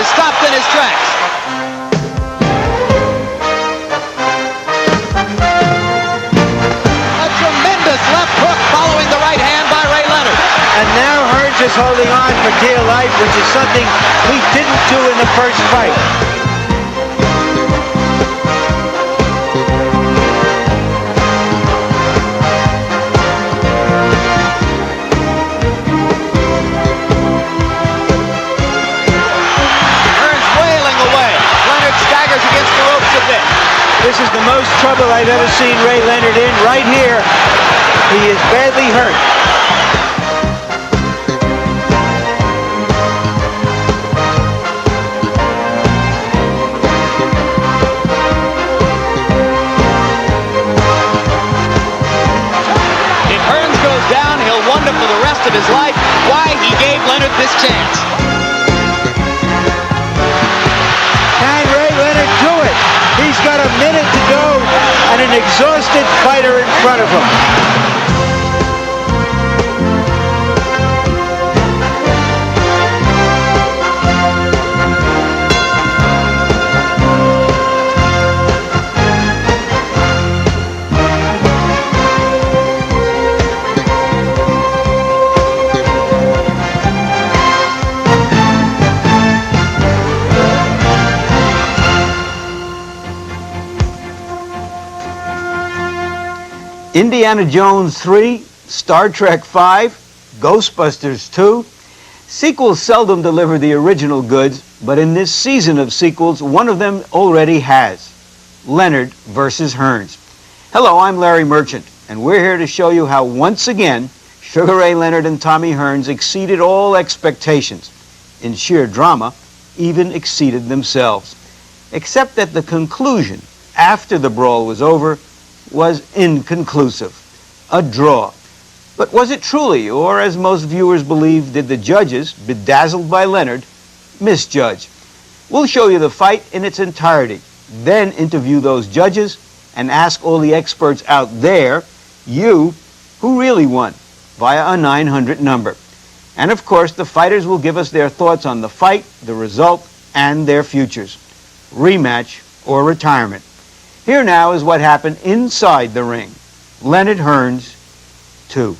Stopped in his tracks. A tremendous left hook following the right hand by Ray Leonard. And now Hearns is holding on for dear life, which is something he didn't do in the first fight. This is the most trouble I've ever seen Ray Leonard in. Right here, he is badly hurt. If Hearns goes down, he'll wonder for the rest of his life why he gave Leonard this chance. Can Ray Leonard do it? He's got a minute to go and an exhausted fighter in front of him. Indiana Jones 3, Star Trek 5, Ghostbusters 2. Sequels seldom deliver the original goods, but in this season of sequels, one of them already has. Leonard versus Hearns. Hello, I'm Larry Merchant, and we're here to show you how once again, Sugar Ray Leonard and Tommy Hearns exceeded all expectations. In sheer drama, even exceeded themselves. Except that the conclusion, after the brawl was over, was inconclusive. A draw. But was it truly, or as most viewers believe, did the judges, bedazzled by Leonard, misjudge? We'll show you the fight in its entirety, then interview those judges and ask all the experts out there, you, who really won, via a 900 number. And of course, the fighters will give us their thoughts on the fight, the result, and their futures. Rematch or retirement. Here now is what happened inside the ring. Leonard Hearns 2.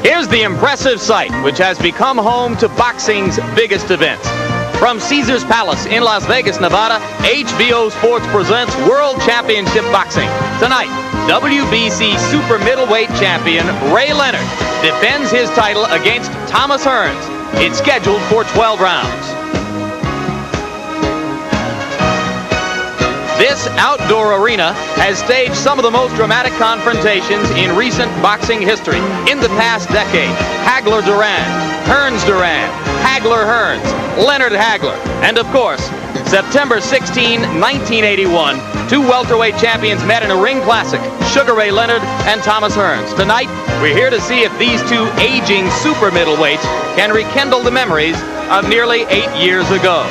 Here's the impressive sight, which has become home to boxing's biggest events. From Caesars Palace in Las Vegas, Nevada, HBO Sports presents World Championship Boxing. Tonight, WBC Super Middleweight Champion Ray Leonard defends his title against Thomas Hearns. It's scheduled for 12 rounds. This outdoor arena has staged some of the most dramatic confrontations in recent boxing history. In the past decade, Hagler-Duran, Hearns-Duran, Hagler-Hearns, Leonard-Hagler, and of course, September 16, 1981, two welterweight champions met in a ring classic, Sugar Ray Leonard and Thomas Hearns. Tonight, we're here to see if these two aging super middleweights can rekindle the memories of nearly 8 years ago.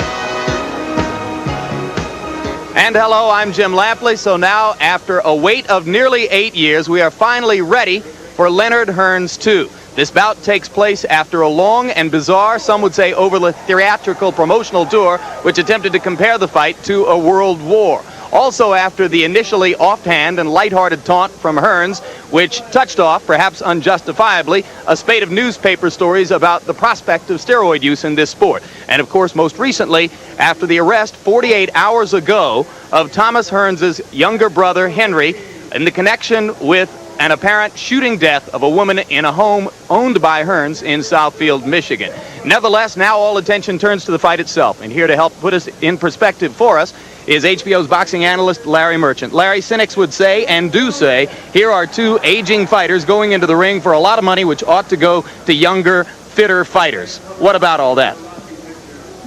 And hello, I'm Jim Lampley. So now, after a wait of nearly 8 years, we are finally ready for Leonard Hearns 2. This bout takes place after a long and bizarre, some would say overly theatrical promotional tour, which attempted to compare the fight to a world war. Also after the initially offhand and lighthearted taunt from Hearns, which touched off, perhaps unjustifiably, a spate of newspaper stories about the prospect of steroid use in this sport. And of course, most recently, after the arrest 48 hours ago of Thomas Hearns' younger brother, Henry, in the connection with an apparent shooting death of a woman in a home owned by Hearns in Southfield, Michigan. Nevertheless, now all attention turns to the fight itself. And here to help put us in perspective for us is HBO's boxing analyst, Larry Merchant. Larry, cynics would say, and do say, here are two aging fighters going into the ring for a lot of money, which ought to go to younger, fitter fighters. What about all that?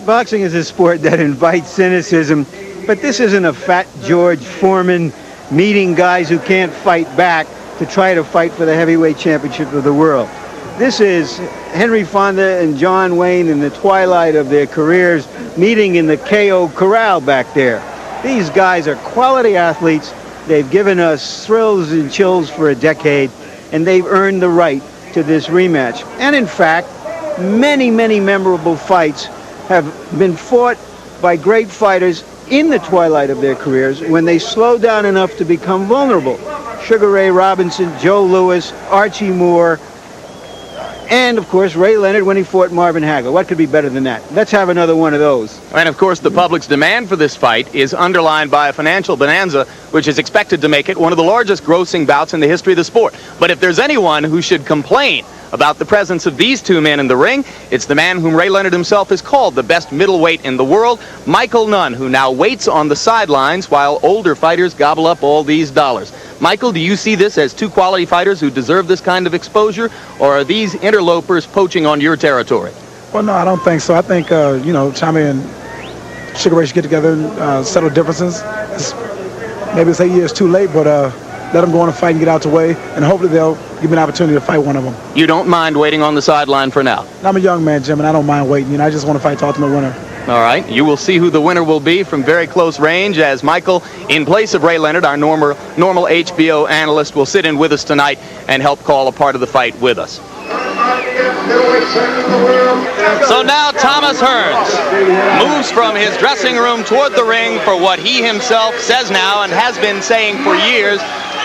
Boxing is a sport that invites cynicism, but this isn't a fat George Foreman meeting guys who can't fight back to try to fight for the heavyweight championship of the world. This is Henry Fonda and John Wayne in the twilight of their careers meeting in the KO Corral back there. These guys are quality athletes. They've given us thrills and chills for a decade, and they've earned the right to this rematch. And in fact, many, many memorable fights have been fought by great fighters in the twilight of their careers when they slow down enough to become vulnerable. Sugar Ray Robinson, Joe Louis, Archie Moore, and, of course, Ray Leonard when he fought Marvin Hagler. What could be better than that? Let's have another one of those. And, of course, the public's demand for this fight is underlined by a financial bonanza, which is expected to make it one of the largest grossing bouts in the history of the sport. But if there's anyone who should complain about the presence of these two men in the ring, it's the man whom Ray Leonard himself has called the best middleweight in the world, Michael Nunn, who now waits on the sidelines while older fighters gobble up all these dollars. Michael, do you see this as two quality fighters who deserve this kind of exposure, or are these interlopers poaching on your territory? Well, no, I don't think so. I think, Tommy and Sugar Ray should get together and settle differences. Maybe it's 8 years too late, but let them go on and fight and get out the way, and hopefully they'll give me an opportunity to fight one of them. You don't mind waiting on the sideline for now? I'm a young man, Jim, and I don't mind waiting. I just want to fight the ultimate winner. All right, you will see who the winner will be from very close range as Michael, in place of Ray Leonard, our normal HBO analyst, will sit in with us tonight and help call a part of the fight with us. So now Thomas Hearns moves from his dressing room toward the ring for what he himself says now and has been saying for years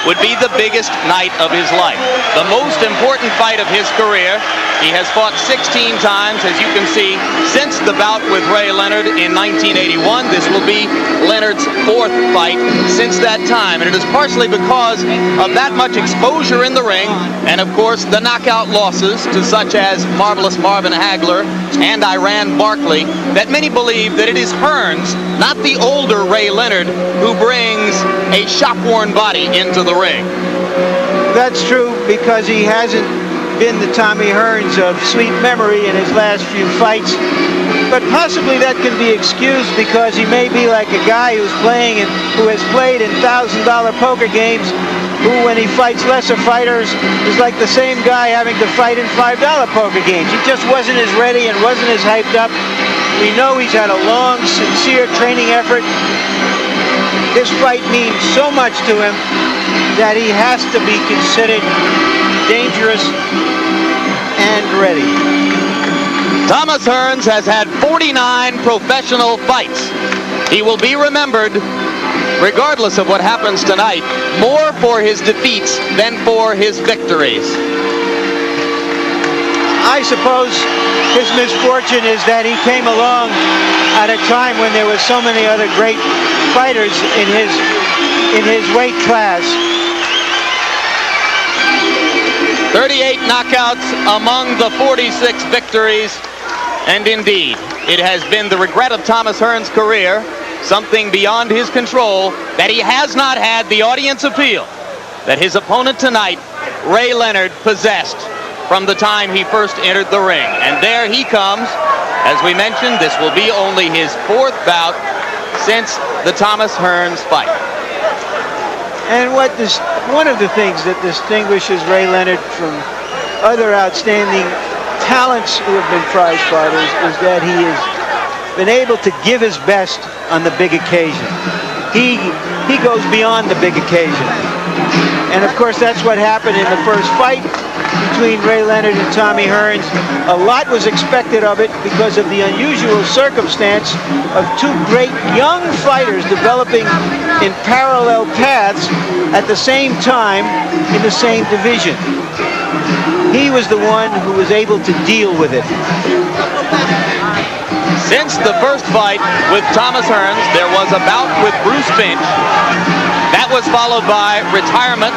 would be the biggest night of his life. The most important fight of his career. He has fought 16 times, as you can see, since the bout with Ray Leonard in 1981. This will be Leonard's fourth fight since that time, and it is partially because of that much exposure in the ring and, of course, the knockout losses to such as marvelous Marvin Hagler and Iran Barkley that many believe that it is Hearns, not the older Ray Leonard, who brings a shop-worn body into the ring. That's true, because he hasn't been the Tommy Hearns of sweet memory in his last few fights. But possibly that can be excused because he may be like a guy who has played in $1,000 poker games, who when he fights lesser fighters is like the same guy having to fight in $5 poker games. He just wasn't as ready and wasn't as hyped up. We know he's had a long, sincere training effort. This fight means so much to him that he has to be considered dangerous and ready. Thomas Hearns has had 49 professional fights. He will be remembered, regardless of what happens tonight, more for his defeats than for his victories. I suppose his misfortune is that he came along at a time when there were so many other great fighters in his weight class. 38 knockouts among the 46 victories, and indeed, it has been the regret of Thomas Hearns' career, something beyond his control, that he has not had the audience appeal that his opponent tonight, Ray Leonard, possessed from the time he first entered the ring. And there he comes. As we mentioned, this will be only his fourth bout since the Thomas Hearns fight. And one of the things that distinguishes Ray Leonard from other outstanding talents who have been prize fighters is that he has been able to give his best on the big occasion. He goes beyond the big occasion. And of course that's what happened in the first fight between Ray Leonard and Tommy Hearns. A lot was expected of it because of the unusual circumstance of two great young fighters developing in parallel paths at the same time in the same division. He was the one who was able to deal with it. Since the first fight with Thomas Hearns, there was a bout with Bruce Finch. That was followed by retirement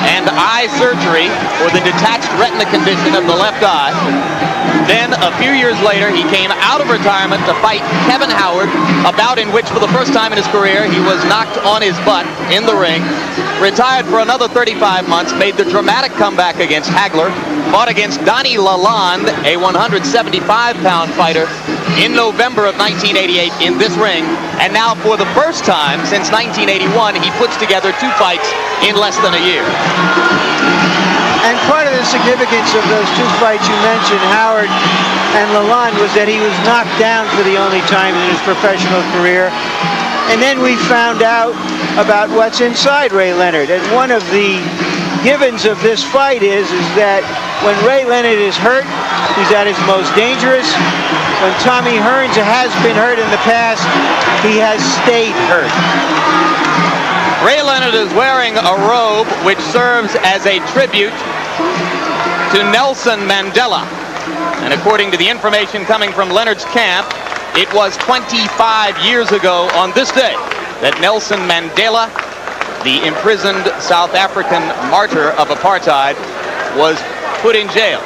and eye surgery for the detached retina condition of the left eye. Then, a few years later, he came out of retirement to fight Kevin Howard, a bout in which, for the first time in his career, he was knocked on his butt in the ring. Retired for another 35 months, made the dramatic comeback against Hagler, fought against Donnie Lalonde, a 175-pound fighter, in November of 1988 in this ring. And now, for the first time since 1981, he puts together two fights in less than a year. And part of the significance of those two fights you mentioned, Howard and Leonard, was that he was knocked down for the only time in his professional career. And then we found out about what's inside Ray Leonard. And one of the givens of this fight is that when Ray Leonard is hurt, he's at his most dangerous. When Tommy Hearns has been hurt in the past, he has stayed hurt. Ray Leonard is wearing a robe which serves as a tribute to Nelson Mandela. And according to the information coming from Leonard's camp, it was 25 years ago on this day that Nelson Mandela, the imprisoned South African martyr of apartheid, was put in jail.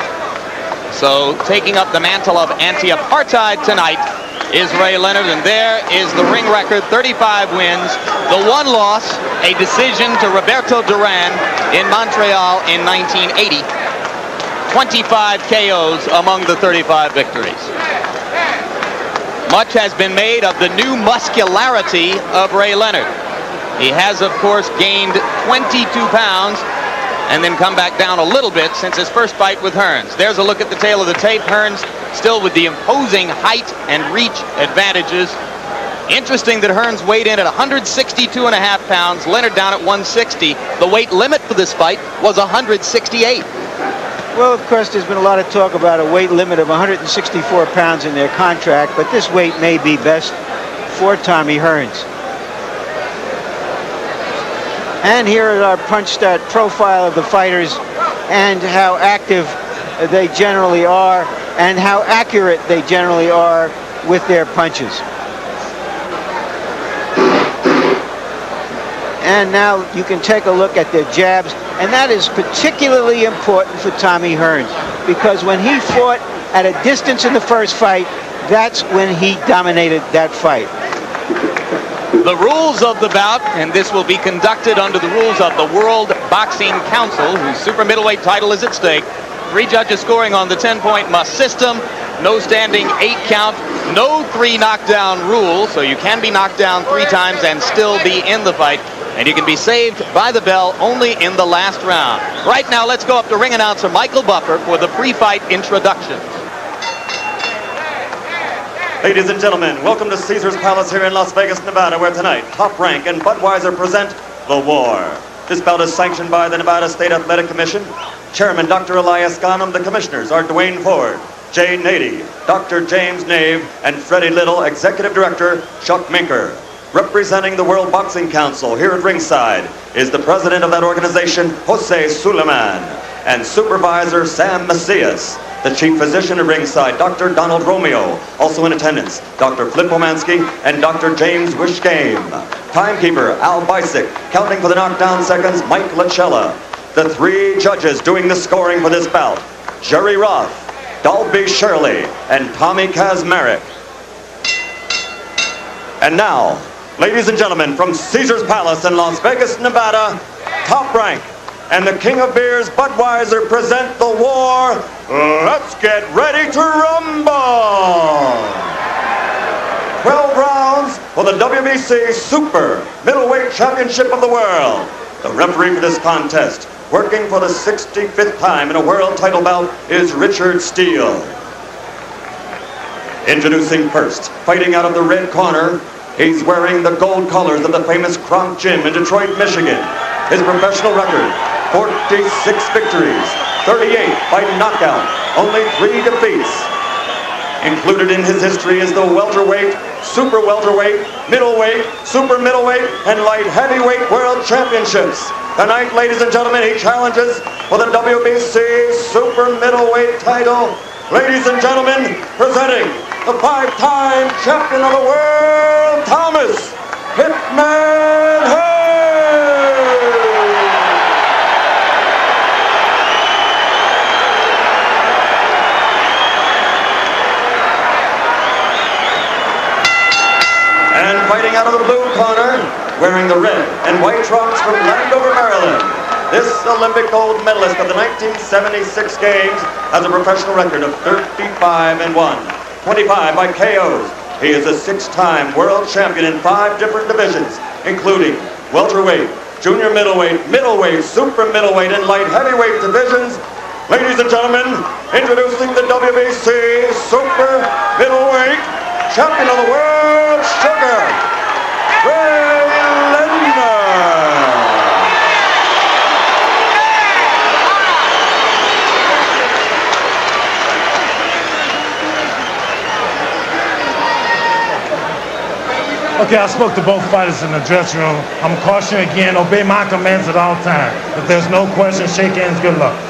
So taking up the mantle of anti-apartheid tonight is Ray Leonard, and there is the ring record, 35 wins, the one loss, a decision to Roberto Duran in Montreal in 1980. 25 KOs among the 35 victories. Much has been made of the new muscularity of Ray Leonard. He has, of course, gained 22 pounds and then come back down a little bit since his first fight with Hearns. There's a look at the tail of the tape. Hearns still with the imposing height and reach advantages. Interesting that Hearns weighed in at 162.5 pounds, Leonard down at 160. The weight limit for this fight was 168. Well, of course, there's been a lot of talk about a weight limit of 164 pounds in their contract, but this weight may be best for Tommy Hearns. And here is our punch stat profile of the fighters and how active they generally are and how accurate they generally are with their punches. And now you can take a look at their jabs, and that is particularly important for Tommy Hearns, because when he fought at a distance in the first fight, that's when he dominated that fight. The rules of the bout, and this will be conducted under the rules of the World Boxing Council, whose super middleweight title is at stake. 3 judges scoring on the 10-point must system, no standing 8 count, no 3 knockdown rule, so you can be knocked down 3 times and still be in the fight. And you can be saved by the bell only in the last round. Right now, let's go up to ring announcer Michael Buffer for the pre-fight introduction. Ladies and gentlemen, welcome to Caesar's Palace here in Las Vegas, Nevada, where tonight Top Rank and Budweiser present The War. This bout is sanctioned by the Nevada State Athletic Commission. Chairman Dr. Elias Ghanem. The commissioners are Dwayne Ford, Jay Nady, Dr. James Nave, and Freddie Little, Executive Director Chuck Minker. Representing the World Boxing Council here at ringside is the president of that organization, Jose Suleiman, and supervisor Sam Macias. The chief physician at ringside, Dr. Donald Romeo. Also in attendance, Dr. Flip Omansky and Dr. James Wishgame. Timekeeper, Al Bisick. Counting for the knockdown seconds, Mike Lachella. The 3 judges doing the scoring for this bout, Jerry Roth, Dalby Shirley, and Tommy Kazmarek. And now, ladies and gentlemen, from Caesar's Palace in Las Vegas, Nevada, Top Rank and the King of Beers, Budweiser, present The War. Let's get ready to rumble! 12 rounds for the WBC Super Middleweight Championship of the World. The referee for this contest, working for the 65th time in a world title bout, is Richard Steele. Introducing first, fighting out of the red corner, he's wearing the gold colors of the famous Kronk Gym in Detroit, Michigan. His professional record, 46 victories, 38 by knockout, only 3 defeats. Included in his history is the welterweight, super welterweight, middleweight, super middleweight, and light heavyweight world championships. Tonight, ladies and gentlemen, he challenges for the WBC super middleweight title. Ladies and gentlemen, presenting the 5-time champion of the world, Thomas Hitman Hearns. And fighting out of the blue corner, wearing the red and white trunks from Landover, Maryland, this Olympic gold medalist of the 1976 Games has a professional record of 35-1, 25 by KOs. He is a 6-time world champion in 5 different divisions, including welterweight, junior middleweight, super middleweight, and light heavyweight divisions. Ladies and gentlemen, introducing the WBC super middleweight champion of the world, Sugar Leonard. Okay, I spoke to both fighters in the dressing room. I'm cautioning again, obey my commands at all times. If there's no question, shake hands, good luck.